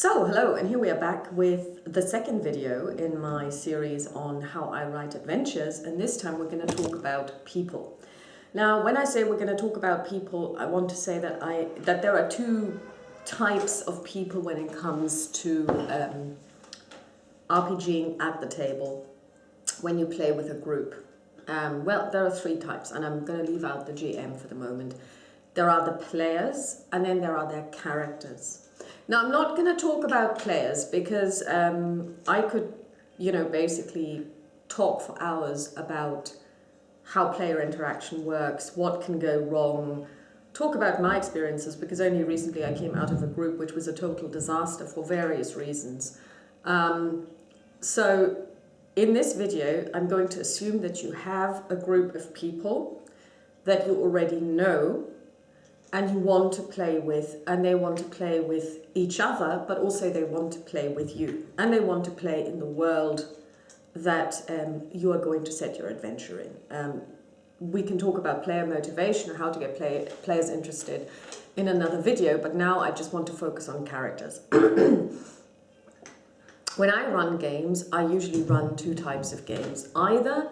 So, hello, and here we are back with the second video in my series on how I write adventures, and this time we're going to talk about people. Now, when I say we're going to talk about people, I want to say that there are two types of people when it comes to RPGing at the table when you play with a group. Well, there are three types, and I'm going to leave out the GM for the moment. There are the players, and then there are their characters. Now, I'm not going to talk about players because I could, basically talk for hours about how player interaction works, what can go wrong, talk about my experiences, because only recently I came out of a group which was a total disaster for various reasons. So in this video, I'm going to assume that you have a group of people that you already know and you want to play with, and they want to play with each other, but also they want to play with you, and they want to play in the world that you are going to set your adventure in. We can talk about player motivation and how to get players interested in another video, but now I just want to focus on characters. When I run games, I usually run two types of games. Either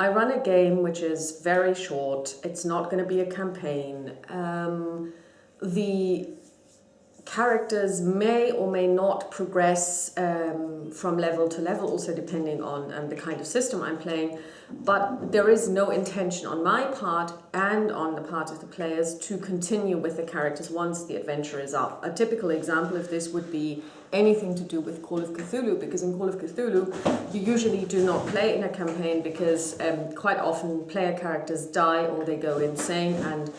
I run a game which is very short, it's not going to be a campaign. The characters may or may not progress from level to level, also depending on the kind of system I'm playing, but there is no intention on my part and on the part of the players to continue with the characters once the adventure is up. A typical example of this would be anything to do with Call of Cthulhu, because in Call of Cthulhu you usually do not play in a campaign because quite often player characters die or they go insane, and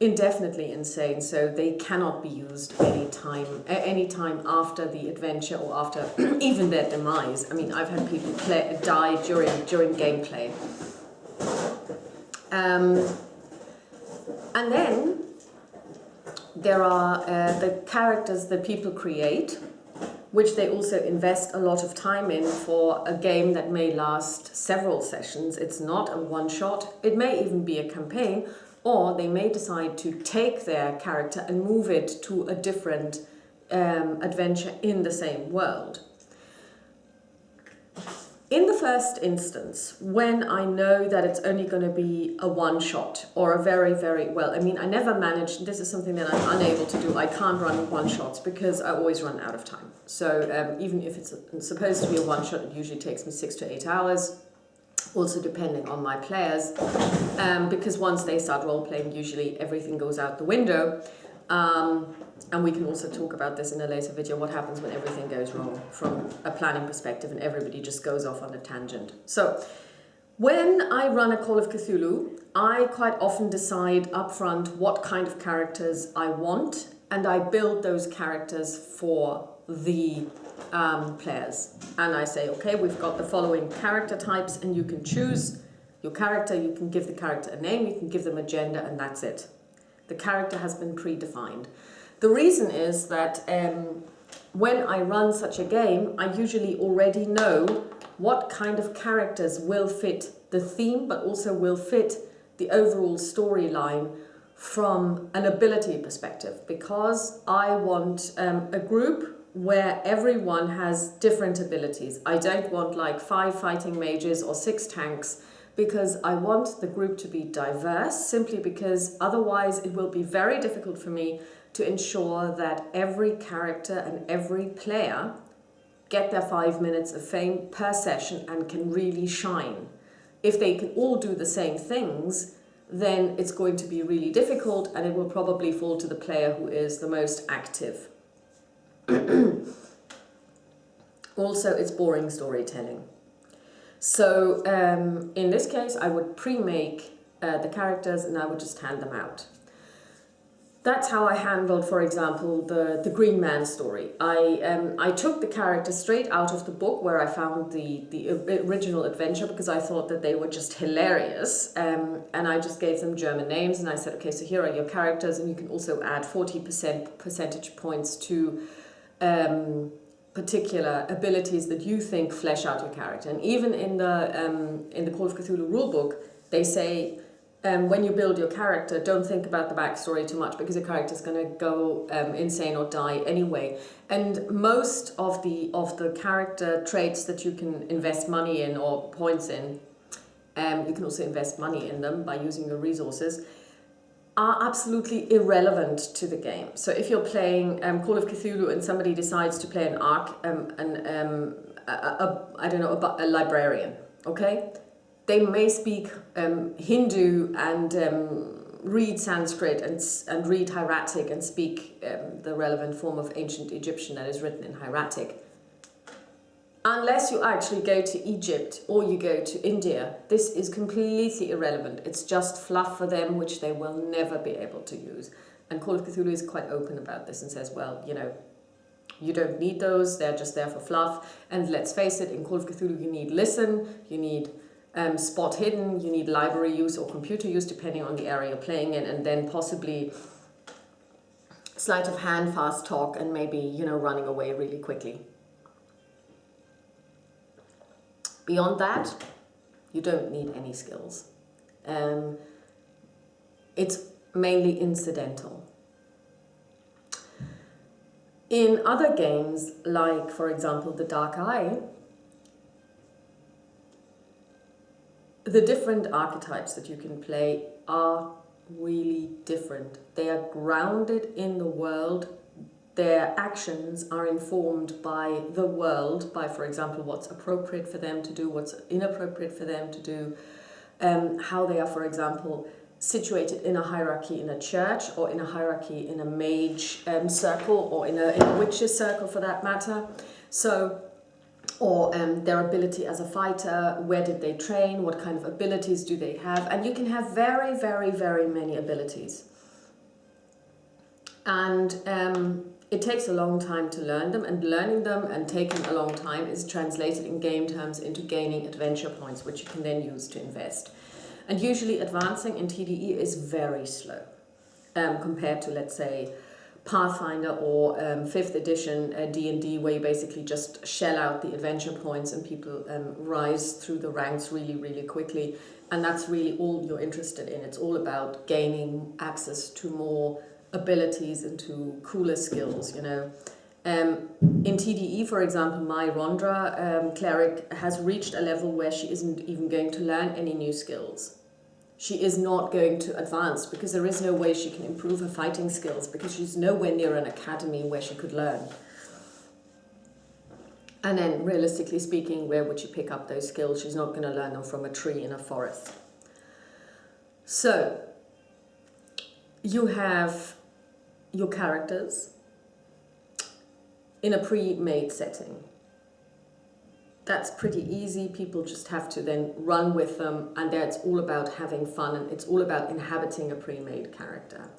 indefinitely insane, so they cannot be used any time after the adventure or after even their demise. I mean, I've had people die during gameplay. And then there are the characters that people create, which they also invest a lot of time in for a game that may last several sessions. It's not a one-shot, it may even be a campaign, or they may decide to take their character and move it to a different adventure in the same world. In the first instance, when I know that it's only going to be a one-shot or a very, very, I never managed, this is something that I'm unable to do, I can't run one-shots because I always run out of time. So even if it's supposed to be a one-shot, it usually takes me 6 to 8 hours. Also depending on my players, because once they start role-playing, usually everything goes out the window. And we can also talk about this in a later video, what happens when everything goes wrong from a planning perspective and everybody just goes off on a tangent. So when I run a Call of Cthulhu, I quite often decide upfront what kind of characters I want, and I build those characters for the players. And I say, okay, we've got the following character types, and you can choose your character, you can give the character a name, you can give them a gender, and that's it. The character has been predefined. The reason is that when I run such a game, I usually already know what kind of characters will fit the theme, but also will fit the overall storyline from an ability perspective, because I want a group where everyone has different abilities. I don't want like 5 fighting mages or 6 tanks, because I want the group to be diverse, simply because otherwise it will be very difficult for me to ensure that every character and every player get their 5 minutes of fame per session and can really shine. If they can all do the same things, then it's going to be really difficult, and it will probably fall to the player who is the most active. Also, it's boring storytelling. So in this case, I would pre-make the characters and I would just hand them out. That's how I handled, for example, the Green Man story. I took the characters straight out of the book where I found the original adventure, because I thought that they were just hilarious, and I just gave them German names, and I said, okay, so here are your characters, and you can also add 40% percentage points to particular abilities that you think flesh out your character. And even in the Call of Cthulhu rulebook, they say when you build your character, don't think about the backstory too much, because the character is going to go insane or die anyway. And most of the character traits that you can invest money in or points in, you can also invest money in them by using your resources, are absolutely irrelevant to the game. So if you're playing Call of Cthulhu and somebody decides to play an a librarian, okay? They may speak Hindu and read Sanskrit and read hieratic and speak the relevant form of ancient Egyptian that is written in hieratic. Unless you actually go to Egypt or you go to India, this is completely irrelevant. It's just fluff for them, which they will never be able to use. And Call of Cthulhu is quite open about this and says, well, you know, you don't need those, they're just there for fluff. And let's face it, in Call of Cthulhu you need listen, you need spot hidden, you need library use or computer use, depending on the area you're playing in, and then possibly sleight of hand, fast talk, and maybe, you know, running away really quickly. Beyond that, you don't need any skills. It's mainly incidental. In other games, like, for example, The Dark Eye, the different archetypes that you can play are really different. They are grounded in the world. Their actions are informed by the world, by, for example, what's appropriate for them to do, what's inappropriate for them to do, how they are, for example, situated in a hierarchy in a church, or in a hierarchy in a mage circle, or in a witch's circle for that matter. So, or their ability as a fighter, where did they train, what kind of abilities do they have, and you can have very, very, very many abilities. And it takes a long time to learn them, and learning them and taking a long time is translated in game terms into gaining adventure points, which you can then use to invest. And usually advancing in TDE is very slow compared to, let's say, Pathfinder or 5th edition D&D, where you basically just shell out the adventure points and people rise through the ranks really, really quickly. And that's really all you're interested in. It's all about gaining access to more abilities and to cooler skills, you know. In TDE, for example, my Rondra cleric has reached a level where she isn't even going to learn any new skills. She is not going to advance, because there is no way she can improve her fighting skills, because she's nowhere near an academy where she could learn. And then, realistically speaking, where would she pick up those skills? She's not going to learn them from a tree in a forest. So, you have your characters in a pre-made setting. That's pretty easy. People just have to then run with them, and there it's all about having fun, and it's all about inhabiting a pre-made character.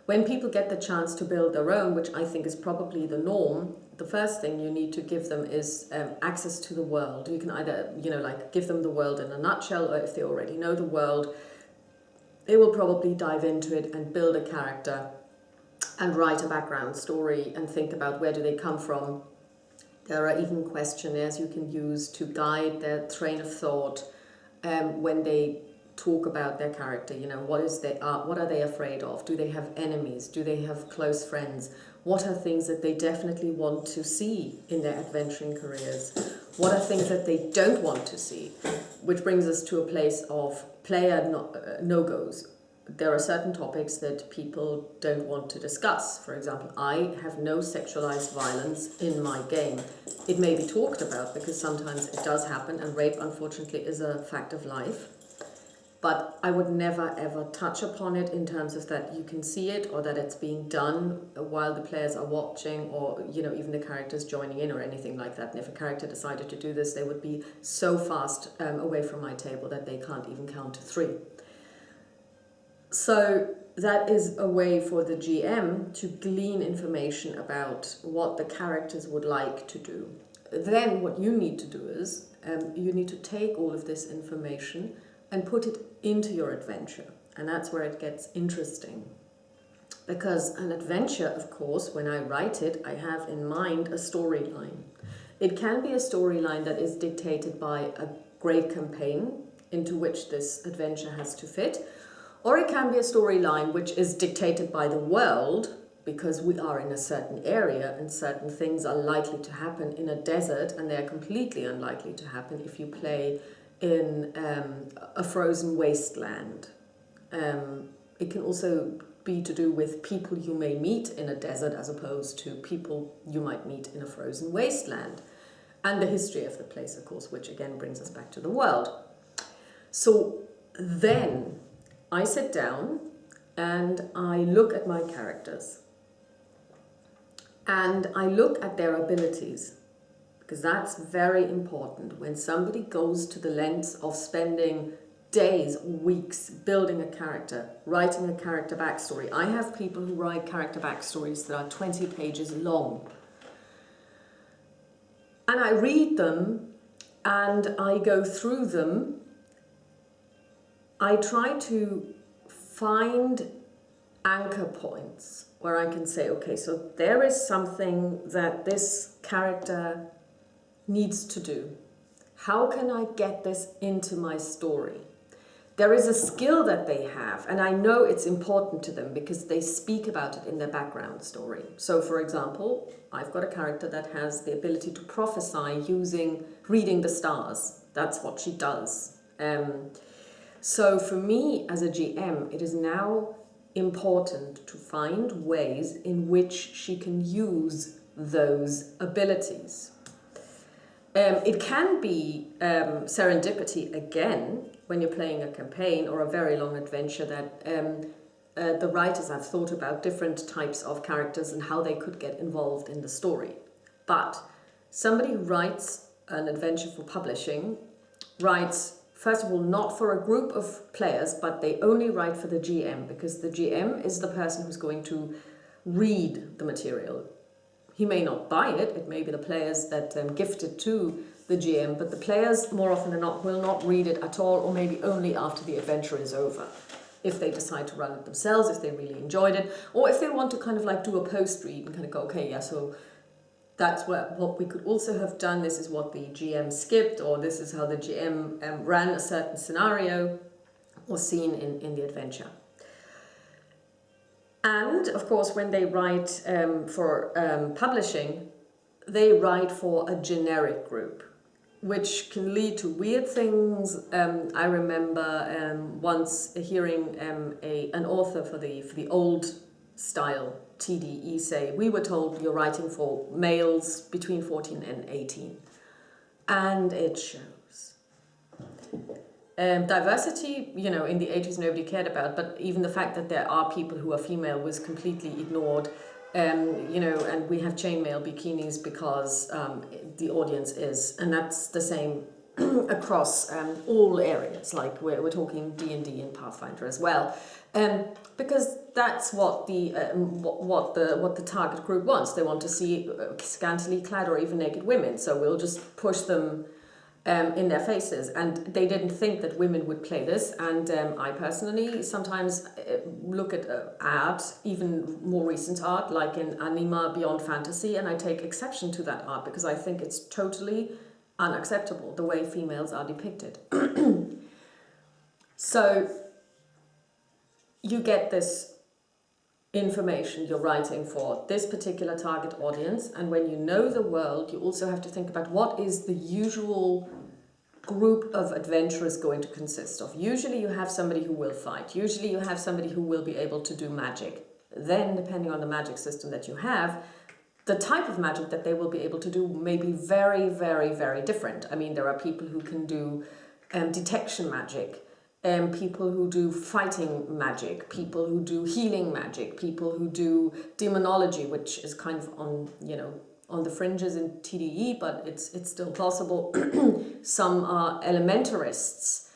When people get the chance to build their own, which I think is probably the norm, the first thing you need to give them is access to the world. You can either, you know, like give them the world in a nutshell, or if they already know the world, they will probably dive into it and build a character and write a background story and think about where do they come from. There are even questionnaires you can use to guide their train of thought when they talk about their character. You know, what are they afraid of? Do they have enemies? Do they have close friends? What are things that they definitely want to see in their adventuring careers? What are things that they don't want to see? Which brings us to a place of player no-goes. There are certain topics that people don't want to discuss. For example, I have no sexualized violence in my game. It may be talked about because sometimes it does happen, and rape, unfortunately, is a fact of life. But I would never ever touch upon it in terms of that you can see it, or that it's being done while the players are watching, or, you know, even the characters joining in or anything like that. And if a character decided to do this, they would be so fast away from my table that they can't even count to 3. So that is a way for the GM to glean information about what the characters would like to do. Then what you need to do is you need to take all of this information and put it into your adventure. And that's where it gets interesting. Because an adventure, of course, when I write it, I have in mind a storyline. It can be a storyline that is dictated by a great campaign into which this adventure has to fit, Or it can be a storyline which is dictated by the world, because we are in a certain area and certain things are likely to happen in a desert, and they're completely unlikely to happen if you play in a frozen wasteland. It can also be to do with people you may meet in a desert as opposed to people you might meet in a frozen wasteland. And the history of the place, of course, which again brings us back to the world. So then I sit down and I look at my characters. And I look at their abilities, because that's very important. When somebody goes to the lengths of spending days, weeks building a character, writing a character backstory. I have people who write character backstories that are 20 pages long. And I read them and I go through them. I try to find anchor points where I can say, okay, so there is something that this character needs to do. How can I get this into my story? There is a skill that they have, and I know it's important to them because they speak about it in their background story. So, for example, I've got a character that has the ability to prophesy using reading the stars. That's what she does. So for me as a GM, it is now important to find ways in which she can use those abilities. It can be serendipity again when you're playing a campaign or a very long adventure that the writers have thought about different types of characters and how they could get involved in the story. But somebody who writes an adventure for publishing writes, first of all, not for a group of players, but they only write for the GM, because the GM is the person who's going to read the material. He may not buy it, it may be the players that gift it to the GM, but the players more often than not will not read it at all, or maybe only after the adventure is over. If they decide to run it themselves, if they really enjoyed it, or if they want to kind of like do a post-read and kind of go, okay, yeah, so that's what we could also have done, this is what the GM skipped, or this is how the GM ran a certain scenario or scene in the adventure. And, of course, when they write for publishing, they write for a generic group, which can lead to weird things. I remember once hearing an author for the old style TDE say, we were told you're writing for males between 14 and 18. And it shows. Diversity, you know, in the 80s nobody cared about, but even the fact that there are people who are female was completely ignored. You know, and we have chainmail bikinis because the audience is, and that's the same across all areas. Like we're talking D&D and Pathfinder as well, because that's what the target group wants. They want to see scantily clad or even naked women. So we'll just push them in their faces, and they didn't think that women would play this. And I personally sometimes look at art, even more recent art, like in Anima Beyond Fantasy, and I take exception to that art because I think it's totally unacceptable the way females are depicted. So you get this information, you're writing for this particular target audience, and when you know the world, you also have to think about what is the usual group of adventurers going to consist of. Usually you have somebody who will fight, usually you have somebody who will be able to do magic. Then, depending on the magic system that you have, the type of magic that they will be able to do may be very, very, very different. I mean, there are people who can do detection magic, people who do fighting magic, people who do healing magic, people who do demonology, which is kind of on, you know, on the fringes in TDE, but it's still possible. Some are elementarists.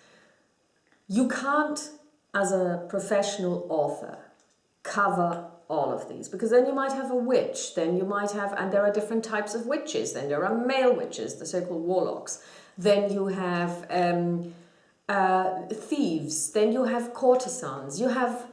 You can't, as a professional author, cover all of these, because then you might have a witch, then you might have, and there are different types of witches, then there are male witches, the so-called warlocks, then you have thieves, then you have courtesans, you have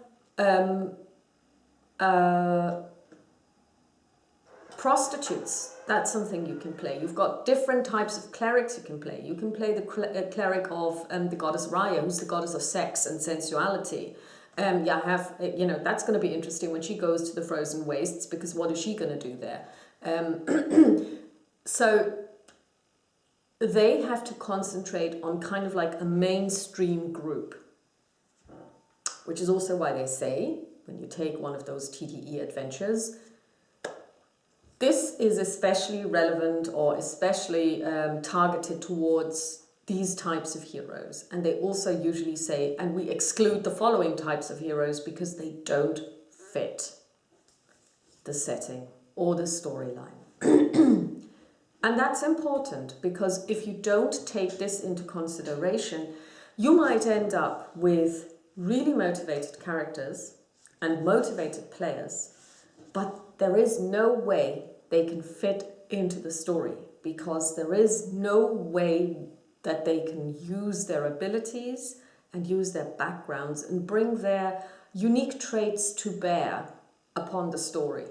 prostitutes. That's something you can play. You've got different types of clerics you can play. You can play the cleric of the goddess Raya, who's the goddess of sex and sensuality. Yeah, that's going to be interesting when she goes to the frozen wastes, because what is she going to do there? So they have to concentrate on kind of like a mainstream group, which is also why they say, when you take one of those TDE adventures, this is especially relevant or especially targeted towards these types of heroes. And they also usually say, and we exclude the following types of heroes because they don't fit the setting or the storyline. And that's important, because if you don't take this into consideration, you might end up with really motivated characters and motivated players, but there is no way they can fit into the story, because there is no way that they can use their abilities and use their backgrounds and bring their unique traits to bear upon the story.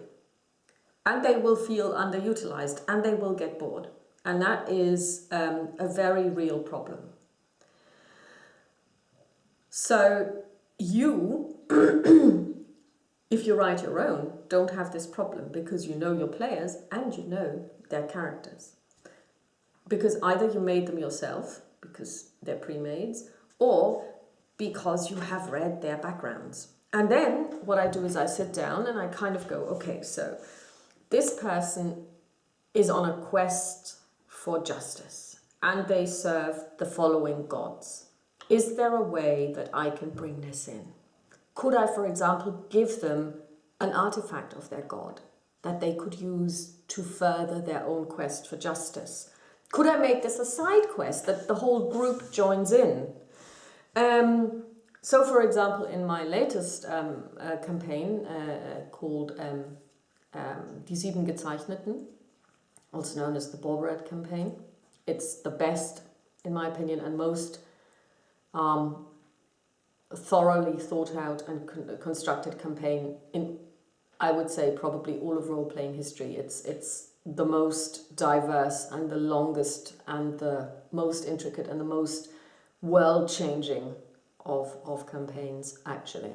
And they will feel underutilized and they will get bored. And that is a very real problem. So you, if you write your own, don't have this problem, because you know your players and you know their characters. Because either you made them yourself, because they're pre-mades, or because you have read their backgrounds. And then what I do is I sit down and I kind of go, okay, so this person is on a quest for justice and they serve the following gods. Is there a way that I can bring this in? Could I, for example, give them an artifact of their god that they could use to further their own quest for justice? Could I make this a side quest that the whole group joins in? So, for example, in my latest campaign called Die Sieben Gezeichneten, also known as the Borbred campaign, it's the best, in my opinion, and most thoroughly thought out and constructed campaign in, I would say, probably all of role-playing history. It's the most diverse and the longest and the most intricate and the most world-changing of campaigns, actually.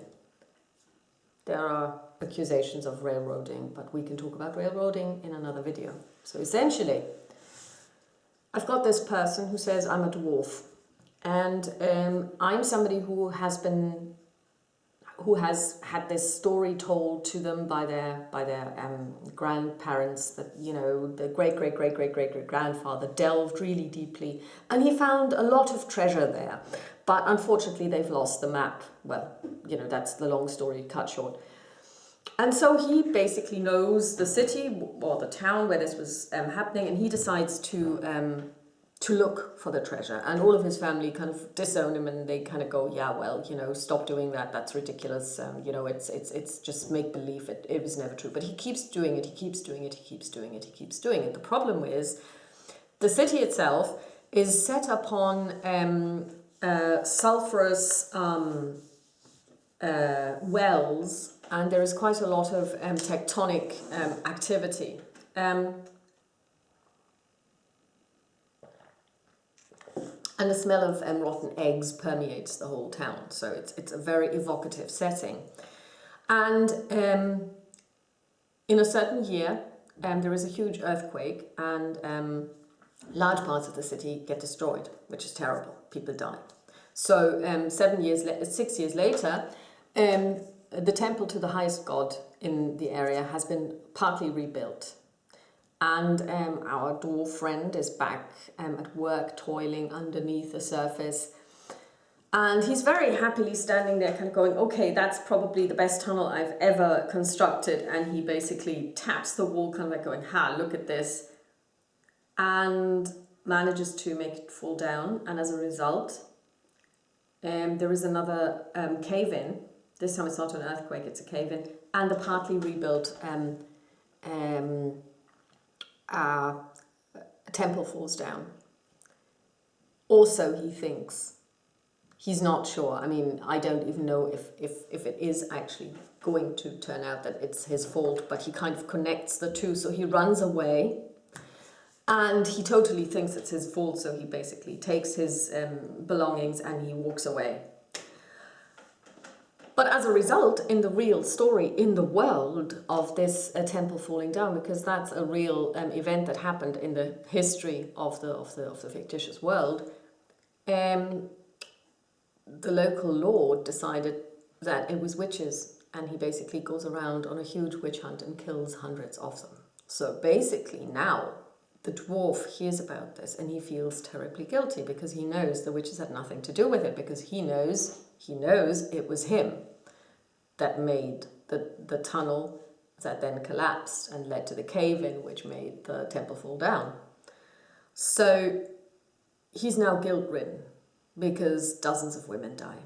There are accusations of railroading, but we can talk about railroading in another video. So essentially, I've got this person who says, I'm a dwarf, and I'm somebody who has had this story told to them by their grandparents, that, you know, the great grandfather delved really deeply and he found a lot of treasure there, but unfortunately they've lost the map. Well, you know, that's the long story cut short. And so he basically knows the city or the town where this was happening, and he decides to look for the treasure, and all of his family kind of disown him, and they kind of go, yeah, well, you know, stop doing that, that's ridiculous, you know, it's just make believe, it was never true. But he keeps doing it, he keeps doing it, he keeps doing it, he keeps doing it. The problem is the city itself is set upon sulfurous wells, and there is quite a lot of tectonic activity. And the smell of rotten eggs permeates the whole town. So it's a very evocative setting. And in a certain year, there is a huge earthquake, and large parts of the city get destroyed, which is terrible. People die. So 6 years later, the temple to the highest god in the area has been partly rebuilt. And our dwarf friend is back at work, toiling underneath the surface. And he's very happily standing there kind of going, okay, that's probably the best tunnel I've ever constructed. And he basically taps the wall, kind of like going, ha, look at this. And manages to make it fall down. And as a result, there is another cave-in. This time it's not an earthquake, it's a cave-in. And the partly rebuilt temple falls down. Also, he thinks, he's not sure. I mean, I don't even know if it is actually going to turn out that it's his fault, but he kind of connects the two. So he runs away and he totally thinks it's his fault. So he basically takes his belongings and he walks away. But as a result, in the real story, in the world of this temple falling down, because that's a real event that happened in the history of the fictitious world, the local lord decided that it was witches, and he basically goes around on a huge witch hunt and kills hundreds of them. So basically now the dwarf hears about this and he feels terribly guilty because he knows the witches had nothing to do with it, because he knows it was him that made the tunnel that then collapsed and led to the cave-in, which made the temple fall down. So he's now guilt-ridden because dozens of women die.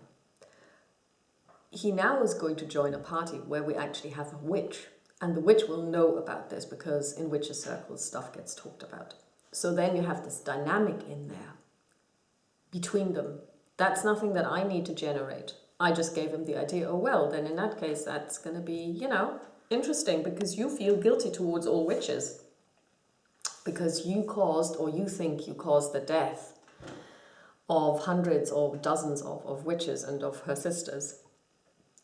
He now is going to join a party where we actually have a witch, and the witch will know about this because in witches' circles stuff gets talked about. So then you have this dynamic in there between them. That's nothing that I need to generate. I just gave him the idea, oh well, then in that case that's going to be, interesting, because you feel guilty towards all witches because you caused, or you think you caused, the death of hundreds or dozens of witches and of her sisters.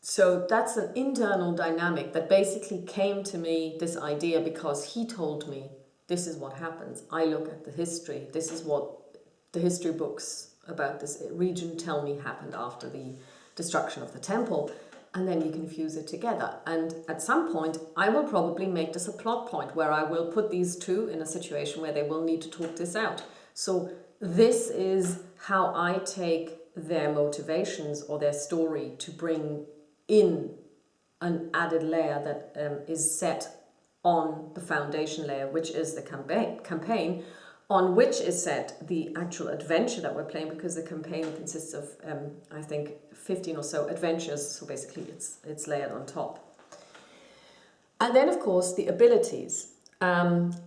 So that's an internal dynamic that basically came to me, this idea, because he told me this is what happens. I look at the history. This is what the history books about this region tell me happened after the destruction of the temple. And then you can fuse it together. And at some point, I will probably make this a plot point where I will put these two in a situation where they will need to talk this out. So this is how I take their motivations or their story to bring in an added layer that is set on the foundation layer, which is the campaign, on which is set the actual adventure that we're playing, because the campaign consists of, I think, 15 or so adventures, so basically it's layered on top. And then, of course, the abilities.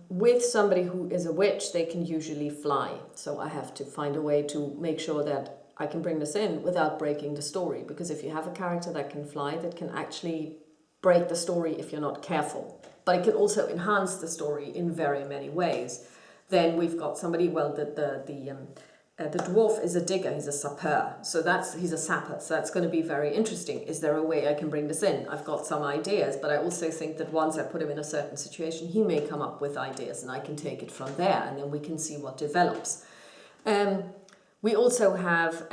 With somebody who is a witch, they can usually fly, so I have to find a way to make sure that I can bring this in without breaking the story, because if you have a character that can fly, that can actually break the story if you're not careful. But it can also enhance the story in very many ways. Then we've got somebody, well, the dwarf is a digger, he's a sapper, so he's a sapper, so that's going to be very interesting. Is there a way I can bring this in? I've got some ideas, but I also think that once I put him in a certain situation, he may come up with ideas and I can take it from there, and then we can see what develops. We also have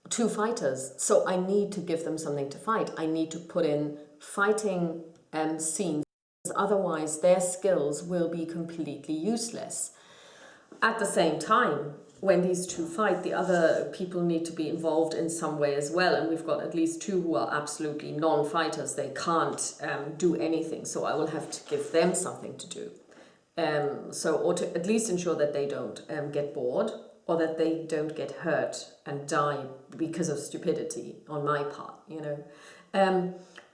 two fighters, so I need to give them something to fight. I need to put in fighting scenes, otherwise their skills will be completely useless. At the same time, when these two fight, the other people need to be involved in some way as well, and we've got at least two who are absolutely non-fighters. They can't do anything, so I will have to give them something to do. Or to at least ensure that they don't get bored, or that they don't get hurt and die because of stupidity on my part,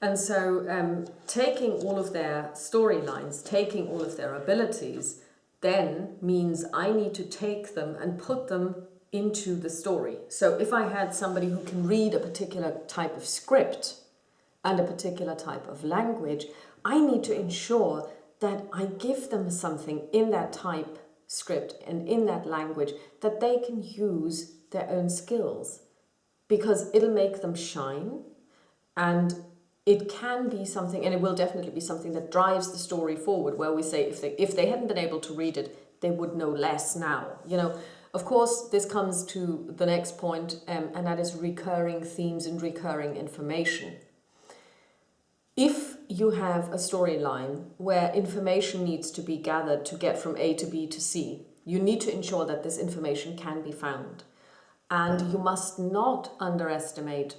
And so taking all of their storylines, taking all of their abilities, then means I need to take them and put them into the story. So if I had somebody who can read a particular type of script and a particular type of language, I need to ensure that I give them something in that type script and in that language that they can use their own skills, because it'll make them shine, and it can be something, and it will definitely be something that drives the story forward, where we say if they hadn't been able to read it, they would know less now. Of course, this comes to the next point, and that is recurring themes and recurring information. If you have a storyline where information needs to be gathered to get from A to B to C, you need to ensure that this information can be found. And you must not underestimate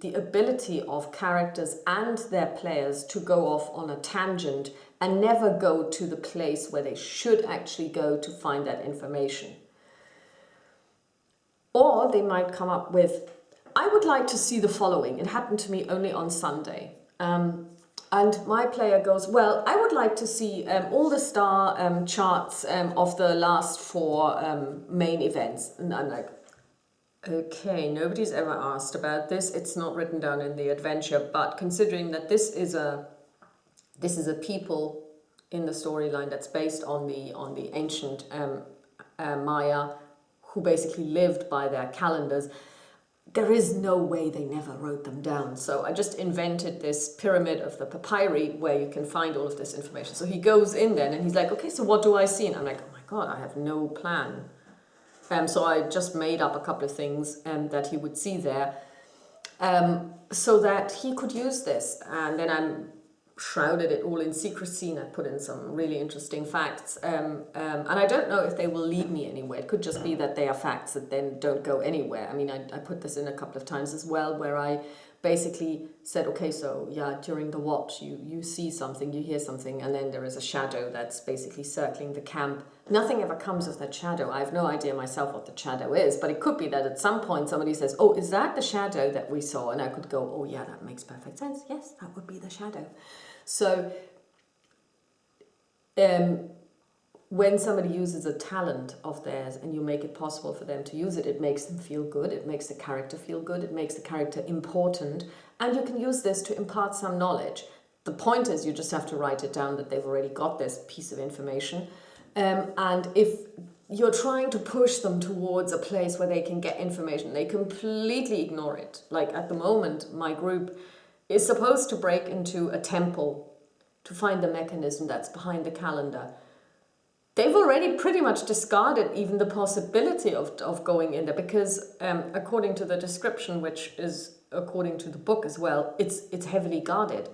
the ability of characters and their players to go off on a tangent and never go to the place where they should actually go to find that information. Or they might come up with, I would like to see the following. It happened to me only on Sunday. And my player goes, well, I would like to see all the star charts of the last 4 main events. And I'm like, okay, nobody's ever asked about this. It's not written down in the adventure, but considering that this is a people in the storyline that's based on the ancient Maya, who basically lived by their calendars, there is no way they never wrote them down. So I just invented this pyramid of the papyri where you can find all of this information. So he goes in then and he's like, okay, so what do I see? And I'm like, oh my God, I have no plan. So I just made up a couple of things that he would see there, so that he could use this. And then I shrouded it all in secrecy, and I put in some really interesting facts. And I don't know if they will lead me anywhere. It could just be that they are facts that then don't go anywhere. I mean, I put this in a couple of times as well, where I basically said, okay, so yeah, during the watch, you see something, you hear something, and then there is a shadow that's basically circling the camp. Nothing ever comes of that shadow. I have no idea myself what the shadow is, but it could be that at some point somebody says, oh, is that the shadow that we saw? And I could go, oh yeah, that makes perfect sense. Yes, that would be the shadow. So when somebody uses a talent of theirs and you make it possible for them to use it, it makes them feel good, it makes the character feel good, it makes the character important, and you can use this to impart some knowledge. The point is you just have to write it down that they've already got this piece of information. And if you're trying to push them towards a place where they can get information, they completely ignore it. Like at the moment, my group is supposed to break into a temple to find the mechanism that's behind the calendar. They've already pretty much discarded even the possibility of going in there because according to the description, which is according to the book as well, it's heavily guarded.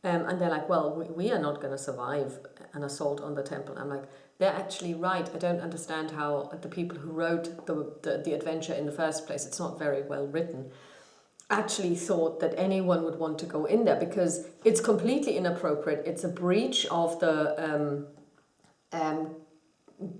And they're like, well, we are not going to survive an assault on the temple. I'm like, they're actually right. I don't understand how the people who wrote the adventure in the first place, it's not very well written, actually thought that anyone would want to go in there because it's completely inappropriate. It's a breach of the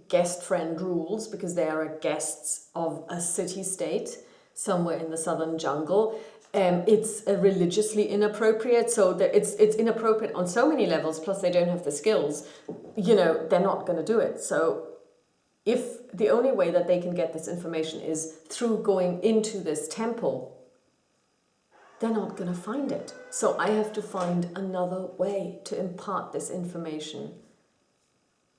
guest friend rules because they are guests of a city-state somewhere in the southern jungle. It's religiously inappropriate, so that it's inappropriate on so many levels, plus they don't have the skills, they're not going to do it. So if the only way that they can get this information is through going into this temple, they're not going to find it. So I have to find another way to impart this information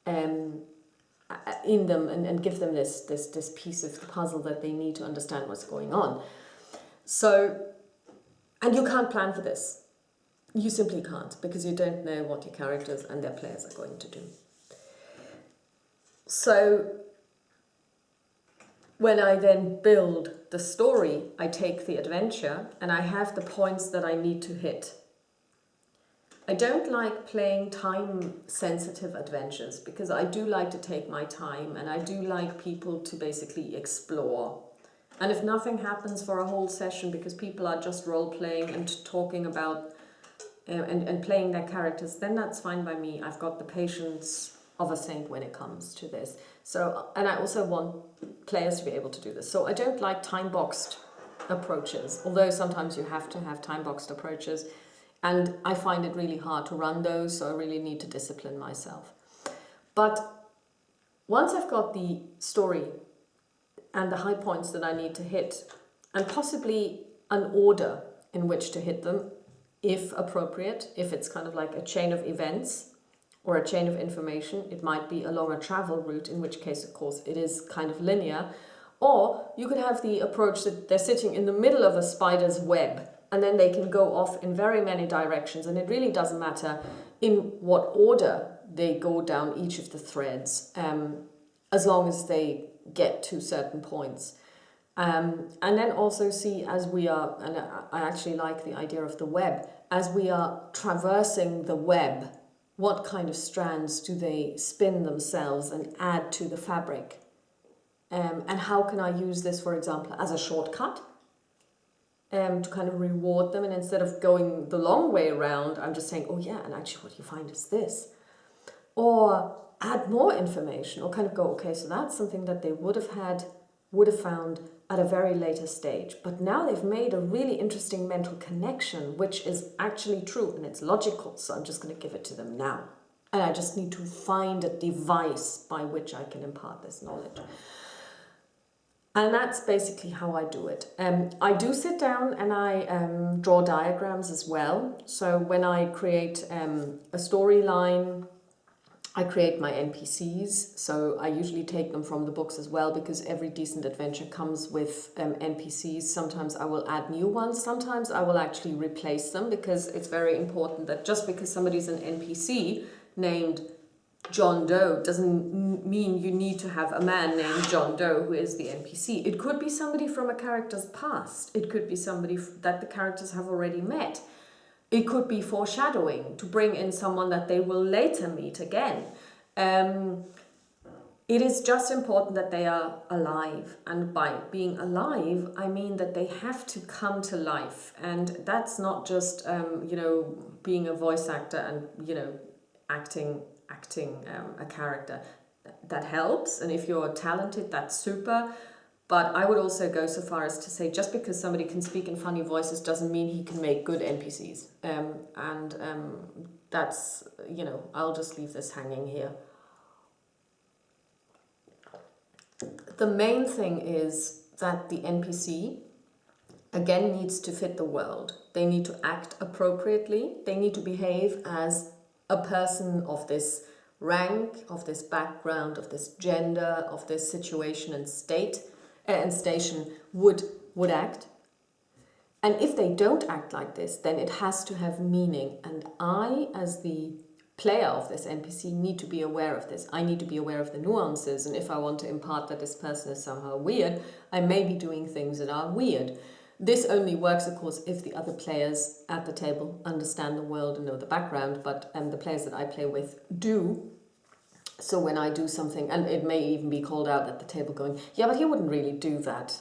in them and give them this piece of the puzzle that they need to understand what's going on. So, and you can't plan for this. You simply can't, because you don't know what your characters and their players are going to do. So when I then build the story, I take the adventure and I have the points that I need to hit. I don't like playing time-sensitive adventures because I do like to take my time and I do like people to basically explore. And if nothing happens for a whole session because people are just role-playing and talking about and playing their characters, then that's fine by me. I've got the patience of a saint when it comes to this. So, and I also want players to be able to do this. So I don't like time-boxed approaches, although sometimes you have to have time-boxed approaches. And I find it really hard to run those, so I really need to discipline myself. But once I've got the story and the high points that I need to hit, and possibly an order in which to hit them, if appropriate, if it's kind of like a chain of events or a chain of information, it might be along a travel route, in which case, of course, it is kind of linear. Or you could have the approach that they're sitting in the middle of a spider's web, and then they can go off in very many directions, and it really doesn't matter in what order they go down each of the threads, as long as they get to certain points. And then also see, as we are, and I actually like the idea of the web, as we are traversing the web, what kind of strands do they spin themselves and add to the fabric? And how can I use this, for example, as a shortcut? To kind of reward them, and instead of going the long way around, I'm just saying, oh yeah, and actually what you find is this. Or add more information, or kind of go, okay, so that's something that they would have found at a very later stage. But now they've made a really interesting mental connection, which is actually true and it's logical, so I'm just going to give it to them now. And I just need to find a device by which I can impart this knowledge. And that's basically how I do it. I do sit down and I draw diagrams as well. So when I create a storyline, I create my NPCs, so I usually take them from the books as well, because every decent adventure comes with NPCs. Sometimes I will add new ones, sometimes I will actually replace them, because it's very important that just because somebody's an NPC named John Doe doesn't mean you need to have a man named John Doe who is the NPC. It could be somebody from a character's past. It could be somebody that the characters have already met. It could be foreshadowing to bring in someone that they will later meet again. It is just important that they are alive. And by being alive, I mean that they have to come to life. And that's not just, being a voice actor and, acting a character. That helps. And if you're talented, that's super. But I would also go so far as to say just because somebody can speak in funny voices doesn't mean he can make good NPCs. That's, I'll just leave this hanging here. The main thing is that the NPC, again, needs to fit the world. They need to act appropriately. They need to behave as a person of this rank, of this background, of this gender, of this situation and state and station would act. And if they don't act like this, then it has to have meaning. And I, as the player of this NPC, need to be aware of this. I need to be aware of the nuances. And if I want to impart that this person is somehow weird, I may be doing things that are weird. This only works, of course, if the other players at the table understand the world and know the background, but the players that I play with do. So when I do something, and it may even be called out at the table going, yeah, but he wouldn't really do that.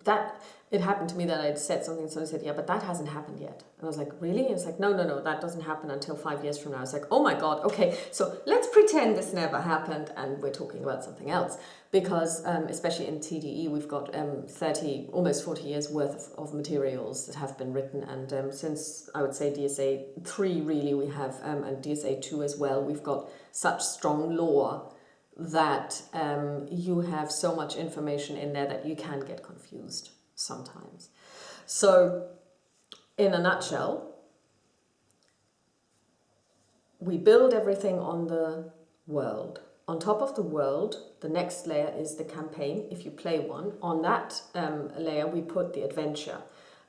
That it happened to me that I'd said something, so I said, yeah, but that hasn't happened yet. And I was like, really? And it's like, no, that doesn't happen until 5 years from now. I was like, oh my God, okay, so let's pretend this never happened and we're talking about something else. Because especially in TDE, we've got 30, almost 40 years worth of materials that have been written. And since, I would say, DSA 3 really we have, and DSA 2 as well, we've got such strong lore that you have so much information in there that you can get confused sometimes. So, in a nutshell, we build everything on the world. On top of the world, the next layer is the campaign, if you play one. On that layer, we put the adventure.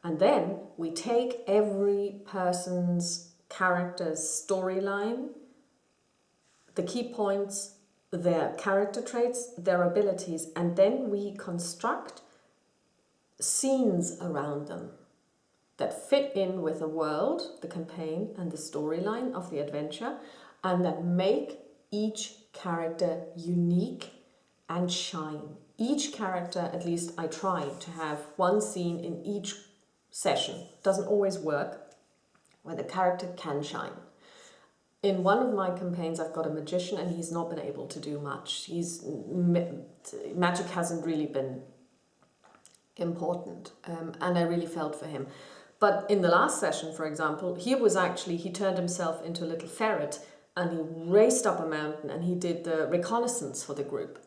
And then we take every person's character's storyline, the key points, their character traits, their abilities, and then we construct scenes around them that fit in with the world, the campaign, and the storyline of the adventure, and that make each character unique and shine. Each character, at least I try to have one scene in each session. Doesn't always work, where the character can shine. In one of my campaigns, I've got a magician and he's not been able to do much. Magic hasn't really been important, and I really felt for him. But in the last session, for example, he turned himself into a little ferret and he raced up a mountain and he did the reconnaissance for the group.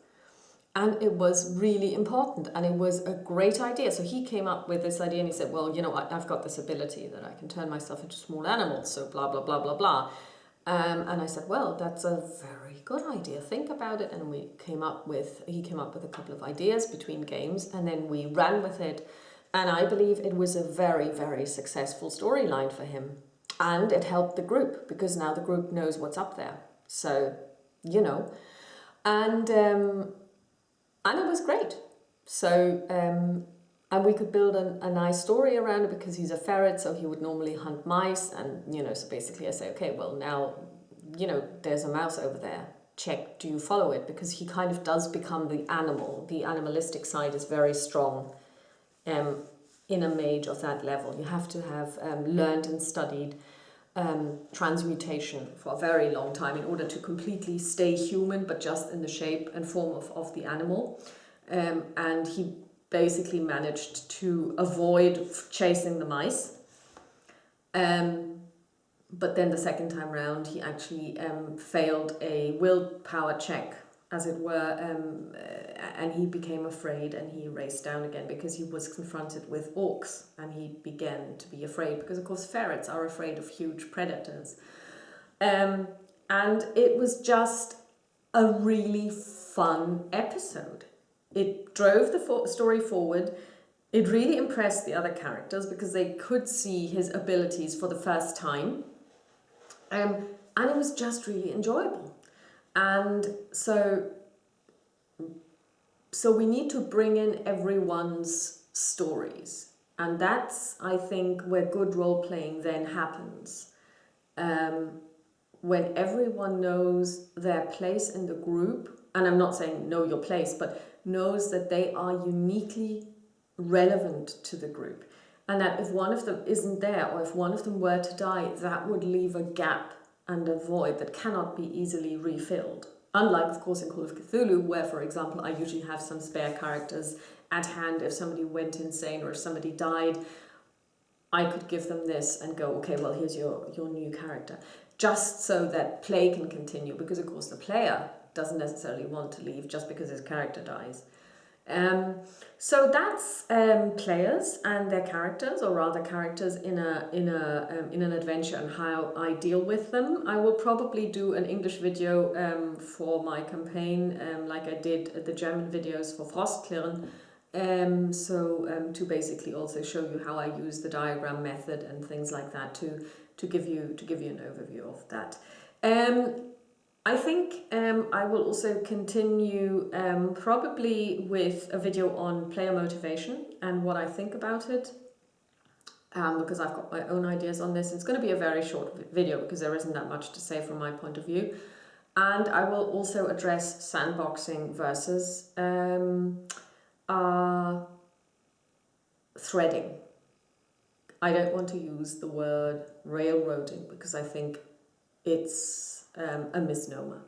And it was really important and it was a great idea. So he came up with this idea and he said, well, I've got this ability that I can turn myself into small animals, so blah, blah, blah, blah, blah. And I said, well, that's a very good idea. Think about it. And he came up with a couple of ideas between games and then we ran with it. And I believe it was a very, very successful storyline for him. And it helped the group because now the group knows what's up there. So, and it was great. So, and we could build a nice story around it because he's a ferret, so he would normally hunt mice. And, so basically I say, okay, well now, there's a mouse over there. Check, do you follow it? Because he kind of does become the animal. The animalistic side is very strong in a mage of that level. You have to have learned and studied transmutation for a very long time in order to completely stay human, but just in the shape and form of the animal. And he basically managed to avoid chasing the mice. But then the second time round, he actually failed a willpower check, as it were, and he became afraid and he raced down again because he was confronted with orcs and he began to be afraid because, of course, ferrets are afraid of huge predators. And And it was just a really fun episode. It drove the story forward. It really impressed the other characters because they could see his abilities for the first time. And it was just really enjoyable. And so we need to bring in everyone's stories. And that's, I think, where good role-playing then happens. When everyone knows their place in the group, and I'm not saying know your place, but knows that they are uniquely relevant to the group. And that if one of them isn't there, or if one of them were to die, that would leave a gap and a void that cannot be easily refilled. Unlike, of course, in Call of Cthulhu, where, for example, I usually have some spare characters at hand. If somebody went insane or if somebody died, I could give them this and go, okay, well, here's your new character. Just so that play can continue, because, of course, the player doesn't necessarily want to leave just because his character dies. So that's players and their characters, or rather characters in an adventure, and how I deal with them. I will probably do an English video for my campaign, like I did the German videos for Frostklirren. To basically also show you how I use the diagram method and things like that to give you an overview of that. I think I will also continue probably with a video on player motivation and what I think about it, because I've got my own ideas on this. It's going to be a very short video because there isn't that much to say from my point of view. And I will also address sandboxing versus threading. I don't want to use the word railroading because I think it's a misnomer.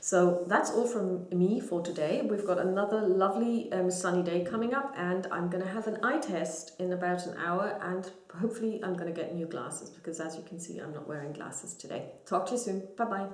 So that's all from me for today. We've got another lovely sunny day coming up, and I'm going to have an eye test in about an hour, and hopefully I'm going to get new glasses because, as you can see, I'm not wearing glasses today. Talk to you soon. Bye-bye.